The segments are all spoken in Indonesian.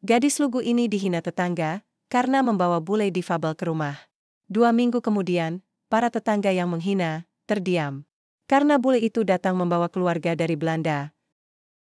Gadis lugu ini dihina tetangga karena membawa bule difabel ke rumah. 2 minggu kemudian, para tetangga yang menghina terdiam. Karena bule itu datang membawa keluarga dari Belanda.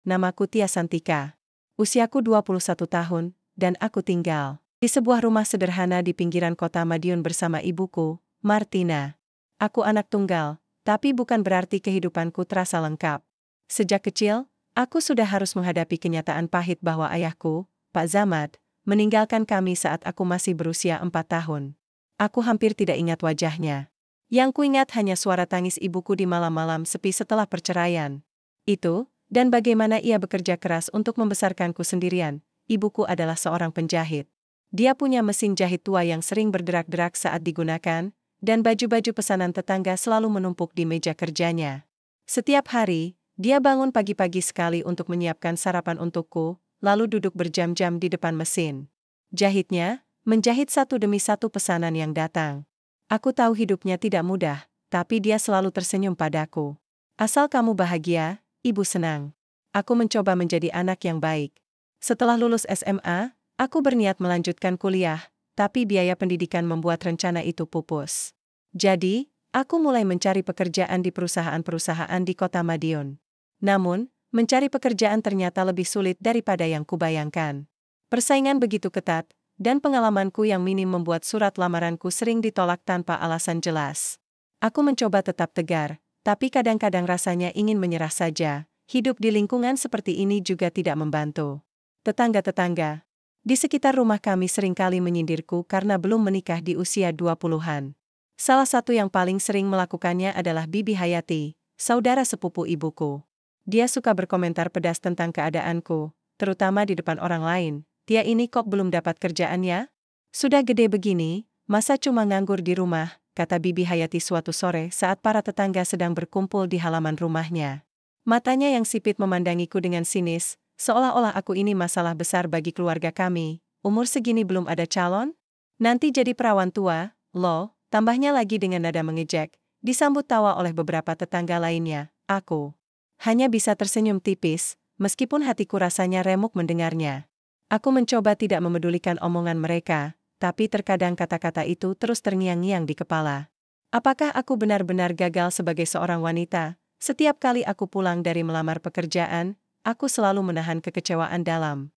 Namaku Tia Santika. Usiaku 21 tahun, dan aku tinggal di sebuah rumah sederhana di pinggiran kota Madiun bersama ibuku, Martina. Aku anak tunggal, tapi bukan berarti kehidupanku terasa lengkap. Sejak kecil, aku sudah harus menghadapi kenyataan pahit bahwa ayahku, Pak Zamad, meninggalkan kami saat aku masih berusia 4 tahun. Aku hampir tidak ingat wajahnya. Yang kuingat hanya suara tangis ibuku di malam-malam sepi setelah perceraian. Itu, dan bagaimana ia bekerja keras untuk membesarkanku sendirian. Ibuku adalah seorang penjahit. Dia punya mesin jahit tua yang sering berderak-derak saat digunakan, dan baju-baju pesanan tetangga selalu menumpuk di meja kerjanya. Setiap hari, dia bangun pagi-pagi sekali untuk menyiapkan sarapan untukku, lalu duduk berjam-jam di depan mesin jahitnya, menjahit satu demi satu pesanan yang datang. Aku tahu hidupnya tidak mudah, tapi dia selalu tersenyum padaku. Asal kamu bahagia, ibu senang. Aku mencoba menjadi anak yang baik. Setelah lulus SMA, aku berniat melanjutkan kuliah, tapi biaya pendidikan membuat rencana itu pupus. Jadi, aku mulai mencari pekerjaan di perusahaan-perusahaan di kota Madiun. Namun, mencari pekerjaan ternyata lebih sulit daripada yang kubayangkan. Persaingan begitu ketat, dan pengalamanku yang minim membuat surat lamaranku sering ditolak tanpa alasan jelas. Aku mencoba tetap tegar, tapi kadang-kadang rasanya ingin menyerah saja. Hidup di lingkungan seperti ini juga tidak membantu. Tetangga-tetangga di sekitar rumah kami seringkali menyindirku karena belum menikah di usia 20-an. Salah satu yang paling sering melakukannya adalah Bibi Hayati, saudara sepupu ibuku. Dia suka berkomentar pedas tentang keadaanku, terutama di depan orang lain. Tia ini kok belum dapat kerjaan ya? Sudah gede begini, masa cuma nganggur di rumah, kata Bibi Hayati suatu sore saat para tetangga sedang berkumpul di halaman rumahnya. Matanya yang sipit memandangiku dengan sinis, seolah-olah aku ini masalah besar bagi keluarga kami. Umur segini belum ada calon? Nanti jadi perawan tua, loh, tambahnya lagi dengan nada mengejek, disambut tawa oleh beberapa tetangga lainnya. Aku hanya bisa tersenyum tipis, meskipun hatiku rasanya remuk mendengarnya. Aku mencoba tidak memedulikan omongan mereka, tapi terkadang kata-kata itu terus terngiang-ngiang di kepala. Apakah aku benar-benar gagal sebagai seorang wanita? Setiap kali aku pulang dari melamar pekerjaan, aku selalu menahan kekecewaan dalam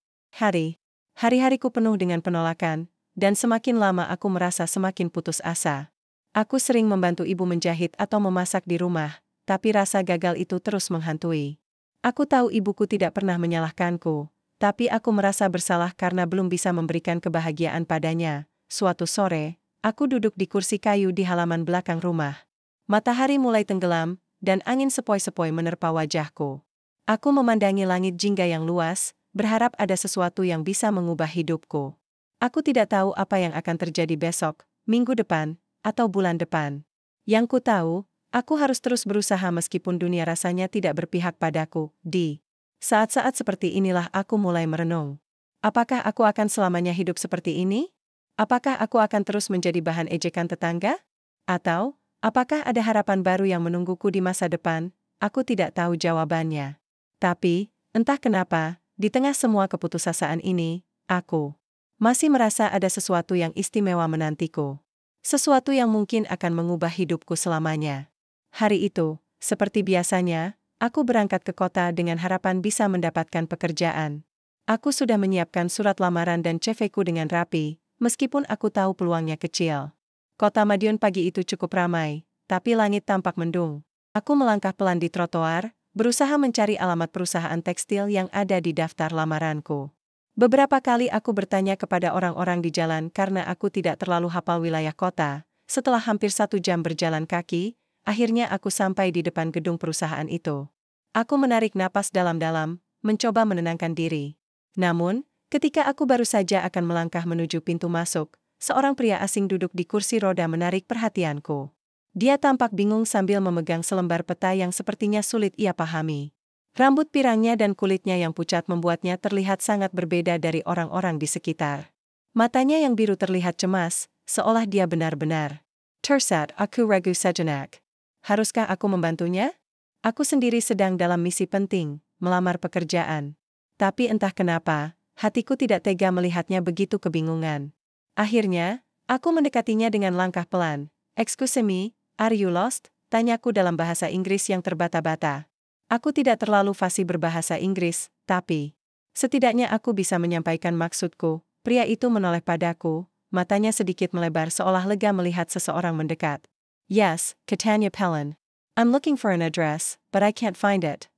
hari-hariku penuh dengan penolakan, dan semakin lama aku merasa semakin putus asa. Aku sering membantu ibu menjahit atau memasak di rumah, tapi rasa gagal itu terus menghantui. Aku tahu ibuku tidak pernah menyalahkanku, tapi aku merasa bersalah karena belum bisa memberikan kebahagiaan padanya. Suatu sore, aku duduk di kursi kayu di halaman belakang rumah. Matahari mulai tenggelam, dan angin sepoi-sepoi menerpa wajahku. Aku memandangi langit jingga yang luas, berharap ada sesuatu yang bisa mengubah hidupku. Aku tidak tahu apa yang akan terjadi besok, minggu depan, atau bulan depan. Yang ku tahu, aku harus terus berusaha meskipun dunia rasanya tidak berpihak padaku. Di saat-saat seperti inilah aku mulai merenung. Apakah aku akan selamanya hidup seperti ini? Apakah aku akan terus menjadi bahan ejekan tetangga? Atau, apakah ada harapan baru yang menungguku di masa depan? Aku tidak tahu jawabannya. Tapi, entah kenapa, di tengah semua keputusasaan ini, aku masih merasa ada sesuatu yang istimewa menantiku. Sesuatu yang mungkin akan mengubah hidupku selamanya. Hari itu, seperti biasanya, aku berangkat ke kota dengan harapan bisa mendapatkan pekerjaan. Aku sudah menyiapkan surat lamaran dan CV-ku dengan rapi, meskipun aku tahu peluangnya kecil. Kota Madiun pagi itu cukup ramai, tapi langit tampak mendung. Aku melangkah pelan di trotoar, berusaha mencari alamat perusahaan tekstil yang ada di daftar lamaranku. Beberapa kali aku bertanya kepada orang-orang di jalan karena aku tidak terlalu hafal wilayah kota. Setelah hampir 1 jam berjalan kaki, akhirnya aku sampai di depan gedung perusahaan itu. Aku menarik napas dalam-dalam, mencoba menenangkan diri. Namun, ketika aku baru saja akan melangkah menuju pintu masuk, seorang pria asing duduk di kursi roda menarik perhatianku. Dia tampak bingung sambil memegang selembar peta yang sepertinya sulit ia pahami. Rambut pirangnya dan kulitnya yang pucat membuatnya terlihat sangat berbeda dari orang-orang di sekitar. Matanya yang biru terlihat cemas, seolah dia benar-benar tersesat. Aku ragu sejenak. Haruskah aku membantunya? Aku sendiri sedang dalam misi penting, melamar pekerjaan. Tapi entah kenapa, Hatiku tidak tega melihatnya begitu kebingungan. Akhirnya, aku mendekatinya dengan langkah pelan. "Excuse me, are you lost?" tanyaku dalam bahasa Inggris yang terbata-bata. Aku tidak terlalu fasih berbahasa Inggris, tapi setidaknya aku bisa menyampaikan maksudku. Pria itu menoleh padaku, matanya sedikit melebar seolah lega melihat seseorang mendekat. "Yes, Catania Pellon. I'm looking for an address, but I can't find it."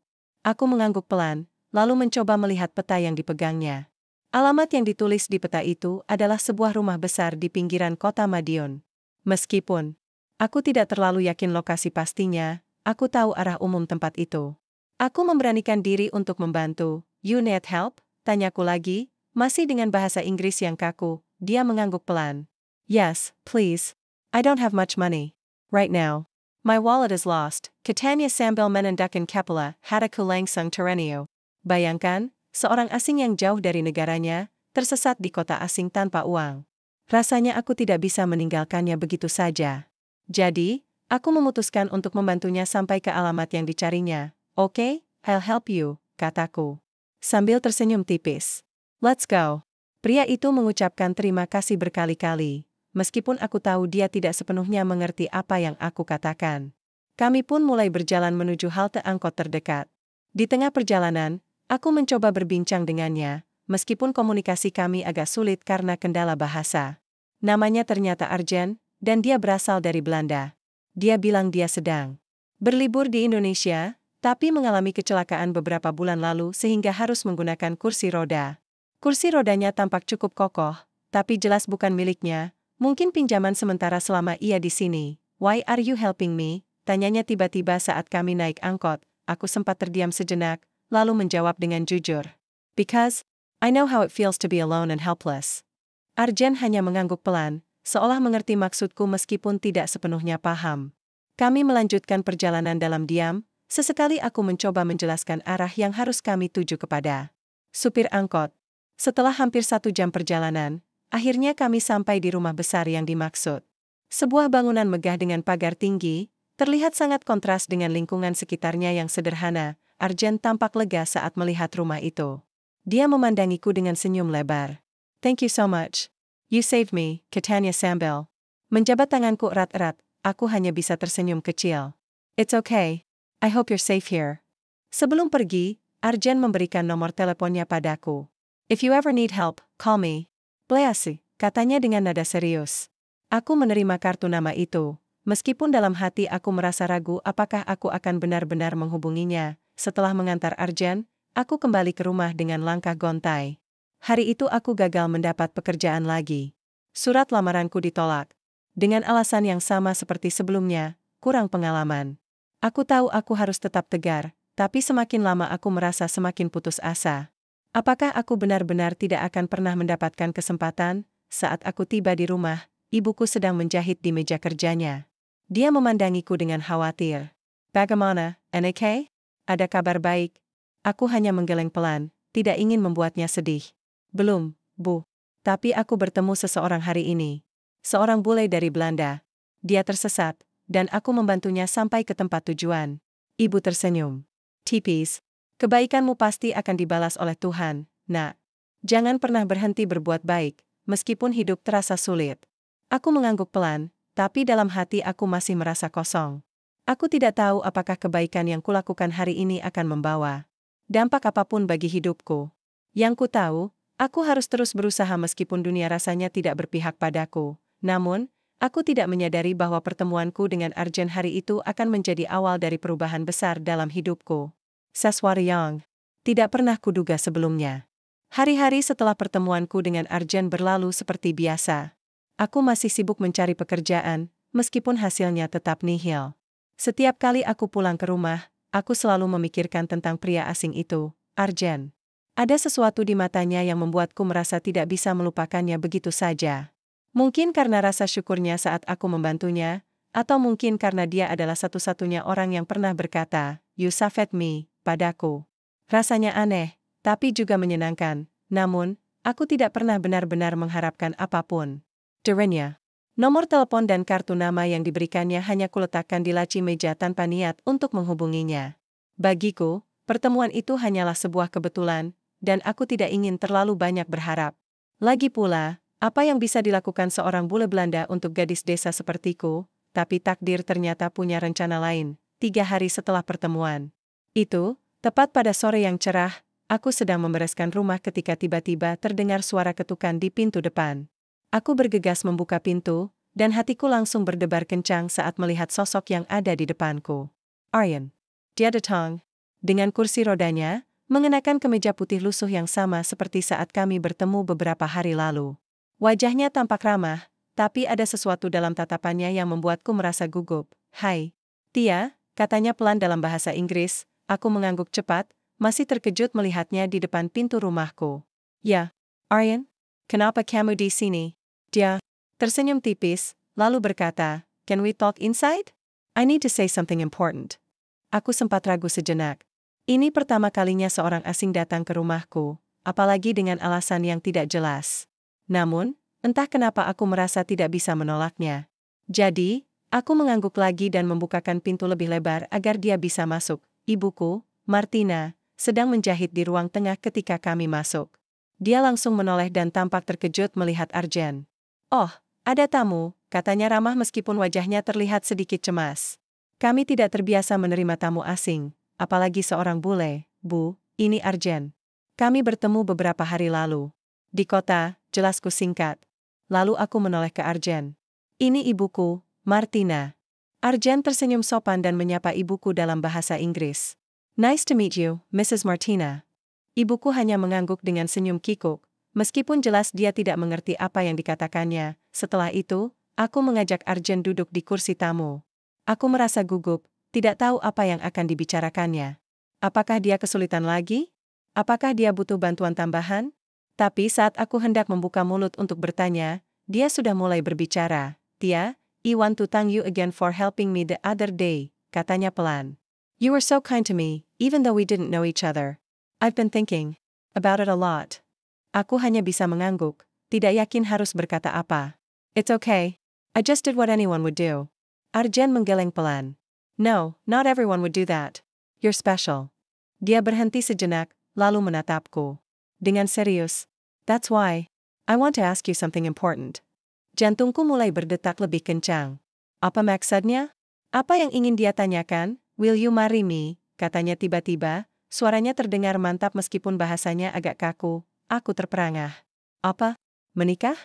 Aku mengangguk pelan, lalu mencoba melihat peta yang dipegangnya. Alamat yang ditulis di peta itu adalah sebuah rumah besar di pinggiran kota Madiun. Meskipun aku tidak terlalu yakin lokasi pastinya, aku tahu arah umum tempat itu. Aku memberanikan diri untuk membantu. "You need help?" tanyaku lagi, masih dengan bahasa Inggris yang kaku. Dia mengangguk pelan. "Yes, please. I don't have much money right now. My wallet is lost." Catania sambil menendakkan kepala, hatiku langsung tereniuk. Bayangkan, seorang asing yang jauh dari negaranya, tersesat di kota asing tanpa uang. Rasanya aku tidak bisa meninggalkannya begitu saja. Jadi, aku memutuskan untuk membantunya sampai ke alamat yang dicarinya. "Oke, I'll help you," kataku sambil tersenyum tipis. "Let's go." Pria itu mengucapkan terima kasih berkali-kali, meskipun aku tahu dia tidak sepenuhnya mengerti apa yang aku katakan. Kami pun mulai berjalan menuju halte angkot terdekat. Di tengah perjalanan, aku mencoba berbincang dengannya, meskipun komunikasi kami agak sulit karena kendala bahasa. Namanya ternyata Arjen, dan dia berasal dari Belanda. Dia bilang dia sedang berlibur di Indonesia, tapi mengalami kecelakaan beberapa bulan lalu sehingga harus menggunakan kursi roda. Kursi rodanya tampak cukup kokoh, tapi jelas bukan miliknya, mungkin pinjaman sementara selama ia di sini. "Why are you helping me?" tanyanya tiba-tiba saat kami naik angkot. Aku sempat terdiam sejenak, lalu menjawab dengan jujur. "Because I know how it feels to be alone and helpless." Arjen hanya mengangguk pelan, seolah mengerti maksudku meskipun tidak sepenuhnya paham. Kami melanjutkan perjalanan dalam diam, sesekali aku mencoba menjelaskan arah yang harus kami tuju kepada supir angkot. Setelah hampir 1 jam perjalanan, akhirnya kami sampai di rumah besar yang dimaksud. Sebuah bangunan megah dengan pagar tinggi, terlihat sangat kontras dengan lingkungan sekitarnya yang sederhana. Arjen tampak lega saat melihat rumah itu. Dia memandangiku dengan senyum lebar. "Thank you so much. You saved me," Catania sambil menjabat tanganku erat-erat. Aku hanya bisa tersenyum kecil. "It's okay. I hope you're safe here." Sebelum pergi, Arjen memberikan nomor teleponnya padaku. "If you ever need help, call me." "Please," katanya dengan nada serius. Aku menerima kartu nama itu, meskipun dalam hati aku merasa ragu apakah aku akan benar-benar menghubunginya. Setelah mengantar Arjen, aku kembali ke rumah dengan langkah gontai. Hari itu aku gagal mendapat pekerjaan lagi. Surat lamaranku ditolak. Dengan alasan yang sama seperti sebelumnya, kurang pengalaman. Aku tahu aku harus tetap tegar, tapi semakin lama aku merasa semakin putus asa. Apakah aku benar-benar tidak akan pernah mendapatkan kesempatan? Saat aku tiba di rumah, ibuku sedang menjahit di meja kerjanya. Dia memandangiku dengan khawatir. "Bagaimana, Eneke? Ada kabar baik?" Aku hanya menggeleng pelan, tidak ingin membuatnya sedih. "Belum, Bu. Tapi aku bertemu seseorang hari ini. Seorang bule dari Belanda. Dia tersesat, dan aku membantunya sampai ke tempat tujuan." Ibu tersenyum tipis. "Kebaikanmu pasti akan dibalas oleh Tuhan, Nak. Jangan pernah berhenti berbuat baik, meskipun hidup terasa sulit." Aku mengangguk pelan, tapi dalam hati aku masih merasa kosong. Aku tidak tahu apakah kebaikan yang kulakukan hari ini akan membawa dampak apapun bagi hidupku. Yang ku tahu, aku harus terus berusaha meskipun dunia rasanya tidak berpihak padaku. Namun, aku tidak menyadari bahwa pertemuanku dengan Arjen hari itu akan menjadi awal dari perubahan besar dalam hidupku. Sesuatu yang tidak pernah kuduga sebelumnya. Hari-hari setelah pertemuanku dengan Arjen berlalu seperti biasa. Aku masih sibuk mencari pekerjaan, meskipun hasilnya tetap nihil. Setiap kali aku pulang ke rumah, aku selalu memikirkan tentang pria asing itu, Arjen. Ada sesuatu di matanya yang membuatku merasa tidak bisa melupakannya begitu saja. Mungkin karena rasa syukurnya saat aku membantunya, atau mungkin karena dia adalah satu-satunya orang yang pernah berkata, "You saved me," padaku. Rasanya aneh, tapi juga menyenangkan. Namun, aku tidak pernah benar-benar mengharapkan apapun darinya. Nomor telepon dan kartu nama yang diberikannya hanya kuletakkan di laci meja tanpa niat untuk menghubunginya. Bagiku, pertemuan itu hanyalah sebuah kebetulan, dan aku tidak ingin terlalu banyak berharap. Lagi pula, apa yang bisa dilakukan seorang bule Belanda untuk gadis desa sepertiku, tapi takdir ternyata punya rencana lain. 3 hari setelah pertemuan itu, tepat pada sore yang cerah, aku sedang membereskan rumah ketika tiba-tiba terdengar suara ketukan di pintu depan. Aku bergegas membuka pintu, dan hatiku langsung berdebar kencang saat melihat sosok yang ada di depanku. Arjen. Dia datang dengan kursi rodanya, mengenakan kemeja putih lusuh yang sama seperti saat kami bertemu beberapa hari lalu. Wajahnya tampak ramah, tapi ada sesuatu dalam tatapannya yang membuatku merasa gugup. "Hai, Tia," katanya pelan dalam bahasa Inggris. Aku mengangguk cepat, masih terkejut melihatnya di depan pintu rumahku. "Ya, Arjen? Kenapa kamu di sini?" Dia tersenyum tipis, lalu berkata, "Can we talk inside? I need to say something important." Aku sempat ragu sejenak. Ini pertama kalinya seorang asing datang ke rumahku, apalagi dengan alasan yang tidak jelas. Namun, entah kenapa aku merasa tidak bisa menolaknya. Jadi, aku mengangguk lagi dan membukakan pintu lebih lebar agar dia bisa masuk. Ibuku, Martina, sedang menjahit di ruang tengah ketika kami masuk. Dia langsung menoleh dan tampak terkejut melihat Arjen. "Oh, ada tamu," katanya ramah meskipun wajahnya terlihat sedikit cemas. "Kami tidak terbiasa menerima tamu asing, apalagi seorang bule, Bu. Ini Arjen. Kami bertemu beberapa hari lalu. Di kota," jelasku singkat. Lalu aku menoleh ke Arjen. "Ini ibuku, Martina." Arjen tersenyum sopan dan menyapa ibuku dalam bahasa Inggris. "Nice to meet you, Mrs. Martina." Ibuku hanya mengangguk dengan senyum kikuk, meskipun jelas dia tidak mengerti apa yang dikatakannya. Setelah itu, aku mengajak Arjen duduk di kursi tamu. Aku merasa gugup, tidak tahu apa yang akan dibicarakannya. Apakah dia kesulitan lagi? Apakah dia butuh bantuan tambahan? Tapi saat aku hendak membuka mulut untuk bertanya, dia sudah mulai berbicara. "Tia, I want to thank you again for helping me the other day," katanya pelan. "You were so kind to me, even though we didn't know each other. I've been thinking about it a lot." Aku hanya bisa mengangguk, tidak yakin harus berkata apa. "It's okay. I just did what anyone would do." Arjen menggeleng pelan. "No, not everyone would do that. You're special." Dia berhenti sejenak, lalu menatapku. Dengan serius. "That's why I want to ask you something important." Jantungku mulai berdetak lebih kencang. Apa maksudnya? Apa yang ingin dia tanyakan? "Will you marry me?" katanya tiba-tiba, suaranya terdengar mantap meskipun bahasanya agak kaku. Aku terperangah. "Apa? Menikah?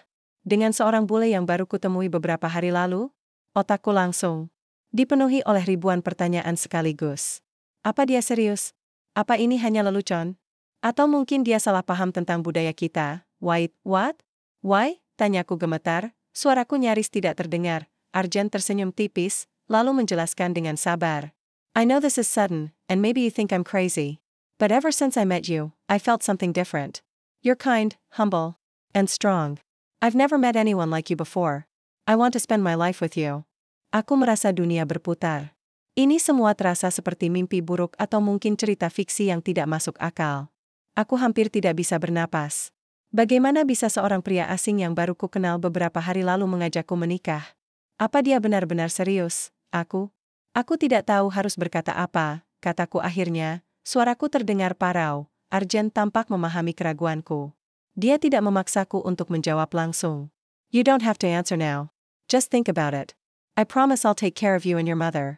Dengan seorang bule yang baru kutemui beberapa hari lalu?" Otakku langsung dipenuhi oleh ribuan pertanyaan sekaligus. Apa dia serius? Apa ini hanya lelucon? Atau mungkin dia salah paham tentang budaya kita? "Wait, what? Why?" tanyaku gemetar, suaraku nyaris tidak terdengar. Arjen tersenyum tipis, lalu menjelaskan dengan sabar. "I know this is sudden, and maybe you think I'm crazy. But ever since I met you, I felt something different. You're kind, humble, and strong. I've never met anyone like you before. I want to spend my life with you." Aku merasa dunia berputar. Ini semua terasa seperti mimpi buruk atau mungkin cerita fiksi yang tidak masuk akal. Aku hampir tidak bisa bernapas. Bagaimana bisa seorang pria asing yang baru ku kenal beberapa hari lalu mengajakku menikah? Apa dia benar-benar serius? Aku tidak tahu harus berkata apa, kataku akhirnya. Suaraku terdengar parau. Arjen tampak memahami keraguanku. Dia tidak memaksaku untuk menjawab langsung. "You don't have to answer now. Just think about it. I promise I'll take care of you and your mother."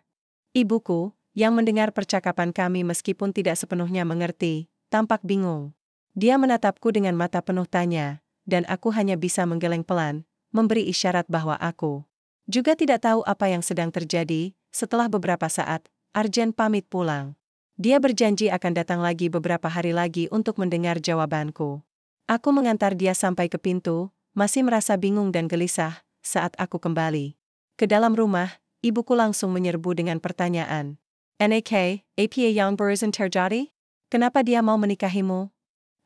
Ibuku, yang mendengar percakapan kami meskipun tidak sepenuhnya mengerti, tampak bingung. Dia menatapku dengan mata penuh tanya, dan aku hanya bisa menggeleng pelan, memberi isyarat bahwa aku juga tidak tahu apa yang sedang terjadi. Setelah beberapa saat, Arjen pamit pulang. Dia berjanji akan datang lagi beberapa hari lagi untuk mendengar jawabanku. Aku mengantar dia sampai ke pintu, masih merasa bingung dan gelisah, saat aku kembali ke dalam rumah, ibuku langsung menyerbu dengan pertanyaan. "Nak, apa yang barusan terjadi? Kenapa dia mau menikahimu?"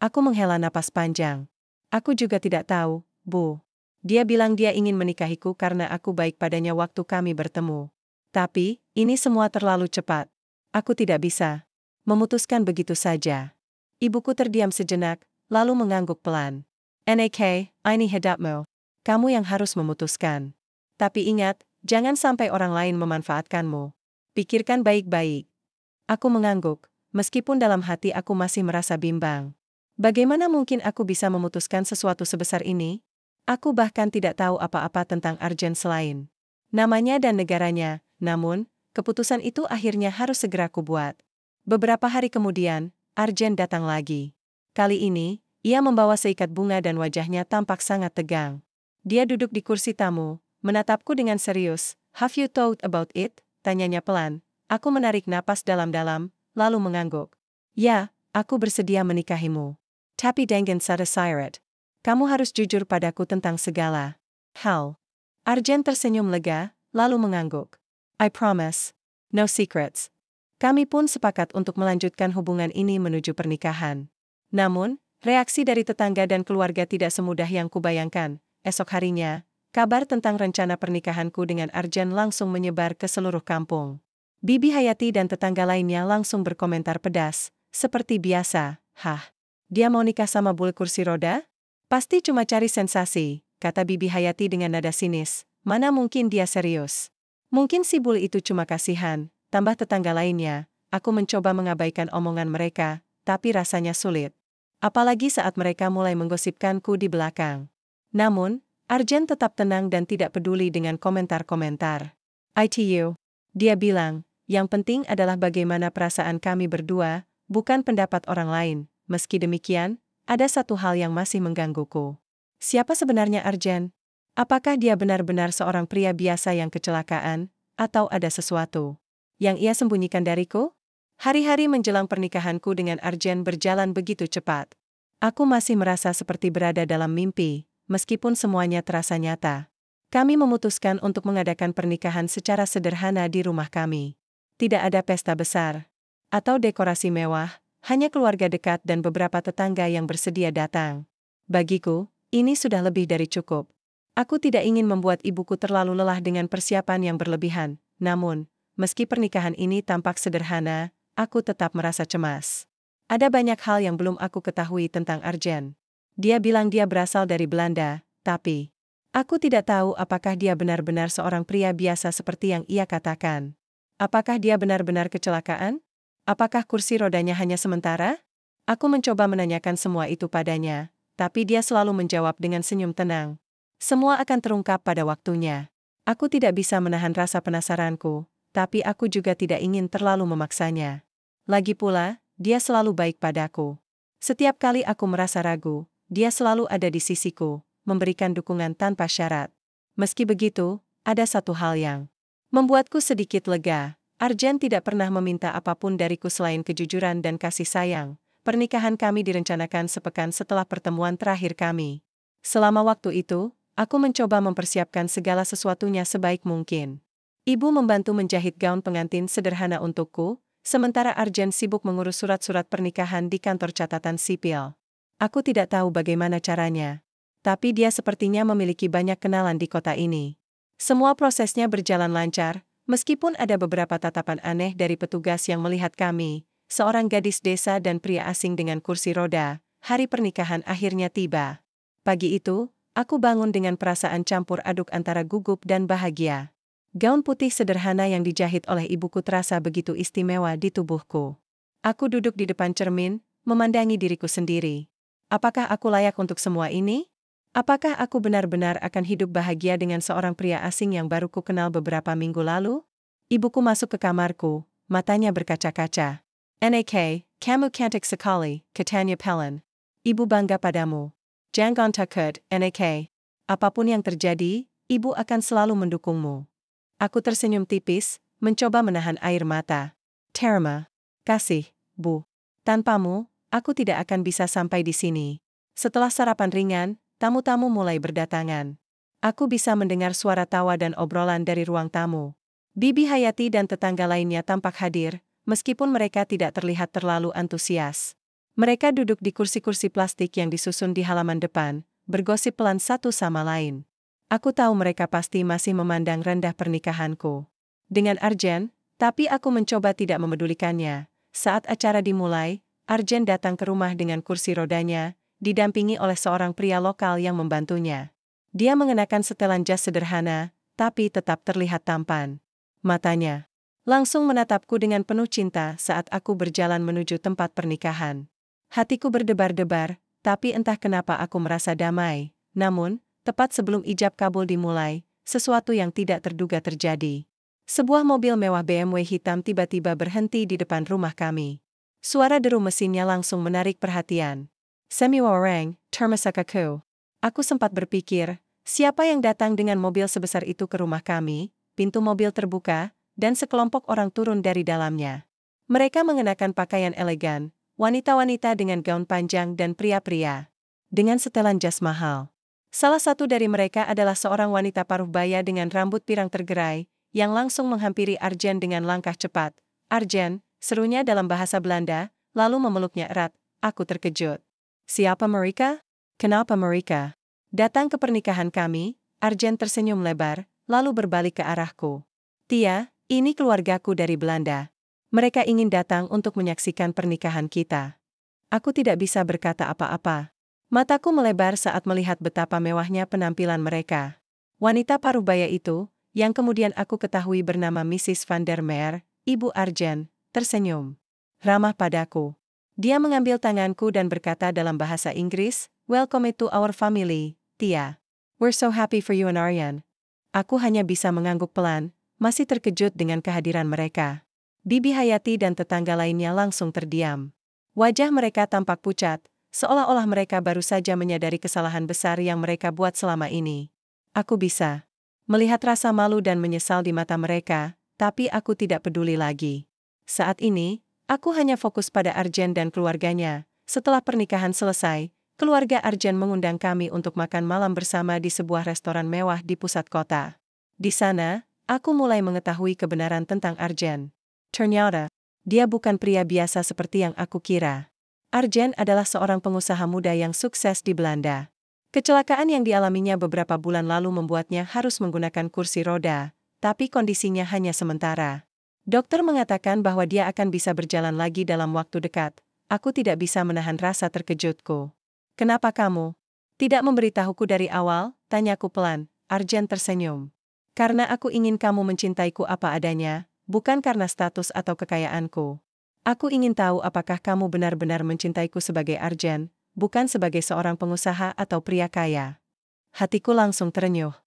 Aku menghela napas panjang. "Aku juga tidak tahu, Bu. Dia bilang dia ingin menikahiku karena aku baik padanya waktu kami bertemu. Tapi, ini semua terlalu cepat. Aku tidak bisa memutuskan begitu saja." Ibuku terdiam sejenak, lalu mengangguk pelan. "Nak, ini hidupmu. Kamu yang harus memutuskan. Tapi ingat, jangan sampai orang lain memanfaatkanmu. Pikirkan baik-baik." Aku mengangguk, meskipun dalam hati aku masih merasa bimbang. Bagaimana mungkin aku bisa memutuskan sesuatu sebesar ini? Aku bahkan tidak tahu apa-apa tentang Arjen selain namanya dan negaranya, namun, keputusan itu akhirnya harus segera kubuat. Beberapa hari kemudian, Arjen datang lagi. Kali ini, ia membawa seikat bunga dan wajahnya tampak sangat tegang. Dia duduk di kursi tamu, menatapku dengan serius. "Have you thought about it?" tanyanya pelan. Aku menarik napas dalam-dalam, lalu mengangguk. "Ya, aku bersedia menikahimu. Tapi dengan satu syarat. Kamu harus jujur padaku tentang segala hal." Arjen tersenyum lega, lalu mengangguk. "I promise. No secrets." Kami pun sepakat untuk melanjutkan hubungan ini menuju pernikahan. Namun, reaksi dari tetangga dan keluarga tidak semudah yang kubayangkan. Esok harinya, kabar tentang rencana pernikahanku dengan Arjen langsung menyebar ke seluruh kampung. Bibi Hayati dan tetangga lainnya langsung berkomentar pedas, seperti biasa. "Hah? Dia mau nikah sama bule kursi roda? Pasti cuma cari sensasi," kata Bibi Hayati dengan nada sinis. "Mana mungkin dia serius? Mungkin si bule itu cuma kasihan," tambah tetangga lainnya. Aku mencoba mengabaikan omongan mereka, tapi rasanya sulit. Apalagi saat mereka mulai menggosipkanku di belakang. Namun, Arjen tetap tenang dan tidak peduli dengan komentar-komentar. "ITU," dia bilang, "yang penting adalah bagaimana perasaan kami berdua, bukan pendapat orang lain." Meski demikian, ada satu hal yang masih menggangguku. Siapa sebenarnya Arjen? Apakah dia benar-benar seorang pria biasa yang kecelakaan, atau ada sesuatu yang ia sembunyikan dariku? Hari-hari menjelang pernikahanku dengan Arjen berjalan begitu cepat. Aku masih merasa seperti berada dalam mimpi, meskipun semuanya terasa nyata. Kami memutuskan untuk mengadakan pernikahan secara sederhana di rumah kami. Tidak ada pesta besar atau dekorasi mewah. Hanya keluarga dekat dan beberapa tetangga yang bersedia datang. Bagiku, ini sudah lebih dari cukup. Aku tidak ingin membuat ibuku terlalu lelah dengan persiapan yang berlebihan. Namun, meski pernikahan ini tampak sederhana, aku tetap merasa cemas. Ada banyak hal yang belum aku ketahui tentang Arjen. Dia bilang dia berasal dari Belanda, tapi aku tidak tahu apakah dia benar-benar seorang pria biasa seperti yang ia katakan. Apakah dia benar-benar kecelakaan? Apakah kursi rodanya hanya sementara? Aku mencoba menanyakan semua itu padanya, tapi dia selalu menjawab dengan senyum tenang. Semua akan terungkap pada waktunya. Aku tidak bisa menahan rasa penasaranku, tapi aku juga tidak ingin terlalu memaksanya. Lagi pula, dia selalu baik padaku. Setiap kali aku merasa ragu, dia selalu ada di sisiku, memberikan dukungan tanpa syarat. Meski begitu, ada satu hal yang membuatku sedikit lega. Arjen tidak pernah meminta apapun dariku selain kejujuran dan kasih sayang. Pernikahan kami direncanakan sepekan setelah pertemuan terakhir kami. Selama waktu itu, aku mencoba mempersiapkan segala sesuatunya sebaik mungkin. Ibu membantu menjahit gaun pengantin sederhana untukku, sementara Arjen sibuk mengurus surat-surat pernikahan di kantor catatan sipil. Aku tidak tahu bagaimana caranya, tapi dia sepertinya memiliki banyak kenalan di kota ini. Semua prosesnya berjalan lancar. Meskipun ada beberapa tatapan aneh dari petugas yang melihat kami, seorang gadis desa dan pria asing dengan kursi roda, hari pernikahan akhirnya tiba. Pagi itu, aku bangun dengan perasaan campur aduk antara gugup dan bahagia. Gaun putih sederhana yang dijahit oleh ibuku terasa begitu istimewa di tubuhku. Aku duduk di depan cermin, memandangi diriku sendiri. Apakah aku layak untuk semua ini? Apakah aku benar-benar akan hidup bahagia dengan seorang pria asing yang baru ku kenal beberapa minggu lalu? Ibuku masuk ke kamarku, matanya berkaca-kaca. "Nak, kamu cantik sekali," katanya pelan. "Ibu bangga padamu. Jangan takut, Nak. Apapun yang terjadi, ibu akan selalu mendukungmu." Aku tersenyum tipis, mencoba menahan air mata. "Terima kasih, Bu. Tanpamu, aku tidak akan bisa sampai di sini." Setelah sarapan ringan, tamu-tamu mulai berdatangan. Aku bisa mendengar suara tawa dan obrolan dari ruang tamu. Bibi Hayati dan tetangga lainnya tampak hadir, meskipun mereka tidak terlihat terlalu antusias. Mereka duduk di kursi-kursi plastik yang disusun di halaman depan, bergosip pelan satu sama lain. Aku tahu mereka pasti masih memandang rendah pernikahanku dengan Arjen, tapi aku mencoba tidak memedulikannya. Saat acara dimulai, Arjen datang ke rumah dengan kursi rodanya, didampingi oleh seorang pria lokal yang membantunya. Dia mengenakan setelan jas sederhana, tapi tetap terlihat tampan. Matanya langsung menatapku dengan penuh cinta saat aku berjalan menuju tempat pernikahan. Hatiku berdebar-debar, tapi entah kenapa aku merasa damai. Namun, tepat sebelum ijab kabul dimulai, sesuatu yang tidak terduga terjadi. Sebuah mobil mewah BMW hitam tiba-tiba berhenti di depan rumah kami. Suara deru mesinnya langsung menarik perhatian. Semiwarang, termasakaku. Aku sempat berpikir, siapa yang datang dengan mobil sebesar itu ke rumah kami? Pintu mobil terbuka, dan sekelompok orang turun dari dalamnya. Mereka mengenakan pakaian elegan, wanita-wanita dengan gaun panjang dan pria-pria dengan setelan jas mahal. Salah satu dari mereka adalah seorang wanita paruh baya dengan rambut pirang tergerai, yang langsung menghampiri Arjen dengan langkah cepat. "Arjen," serunya dalam bahasa Belanda, lalu memeluknya erat. Aku terkejut. "Siapa mereka? Kenapa mereka datang ke pernikahan kami?" Arjen tersenyum lebar, lalu berbalik ke arahku. "Tia, ini keluargaku dari Belanda. Mereka ingin datang untuk menyaksikan pernikahan kita." Aku tidak bisa berkata apa-apa. Mataku melebar saat melihat betapa mewahnya penampilan mereka. Wanita parubaya itu, yang kemudian aku ketahui bernama Mrs. van der Meer, Ibu Arjen, tersenyum ramah padaku. Dia mengambil tanganku dan berkata dalam bahasa Inggris, "Welcome to our family, Tia. We're so happy for you and Aryan." Aku hanya bisa mengangguk pelan, masih terkejut dengan kehadiran mereka. Bibi Hayati dan tetangga lainnya langsung terdiam. Wajah mereka tampak pucat, seolah-olah mereka baru saja menyadari kesalahan besar yang mereka buat selama ini. Aku bisa melihat rasa malu dan menyesal di mata mereka, tapi aku tidak peduli lagi. Saat ini, aku hanya fokus pada Arjen dan keluarganya. Setelah pernikahan selesai, keluarga Arjen mengundang kami untuk makan malam bersama di sebuah restoran mewah di pusat kota. Di sana, aku mulai mengetahui kebenaran tentang Arjen. Ternyata, dia bukan pria biasa seperti yang aku kira. Arjen adalah seorang pengusaha muda yang sukses di Belanda. Kecelakaan yang dialaminya beberapa bulan lalu membuatnya harus menggunakan kursi roda, tapi kondisinya hanya sementara. Dokter mengatakan bahwa dia akan bisa berjalan lagi dalam waktu dekat. Aku tidak bisa menahan rasa terkejutku. "Kenapa kamu tidak memberitahuku dari awal?" tanyaku pelan. Arjen tersenyum. "Karena aku ingin kamu mencintaiku apa adanya, bukan karena status atau kekayaanku. Aku ingin tahu apakah kamu benar-benar mencintaiku sebagai Arjen, bukan sebagai seorang pengusaha atau pria kaya." Hatiku langsung terenyuh.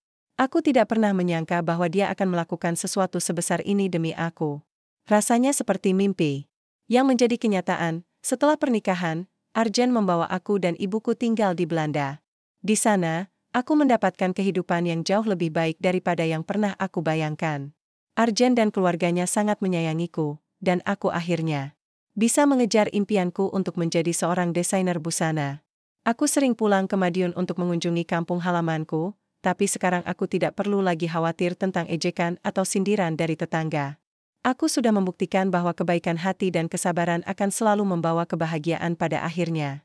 Aku tidak pernah menyangka bahwa dia akan melakukan sesuatu sebesar ini demi aku. Rasanya seperti mimpi yang menjadi kenyataan. Setelah pernikahan, Arjen membawa aku dan ibuku tinggal di Belanda. Di sana, aku mendapatkan kehidupan yang jauh lebih baik daripada yang pernah aku bayangkan. Arjen dan keluarganya sangat menyayangiku, dan aku akhirnya bisa mengejar impianku untuk menjadi seorang desainer busana. Aku sering pulang ke Madiun untuk mengunjungi kampung halamanku, tapi sekarang aku tidak perlu lagi khawatir tentang ejekan atau sindiran dari tetangga. Aku sudah membuktikan bahwa kebaikan hati dan kesabaran akan selalu membawa kebahagiaan pada akhirnya.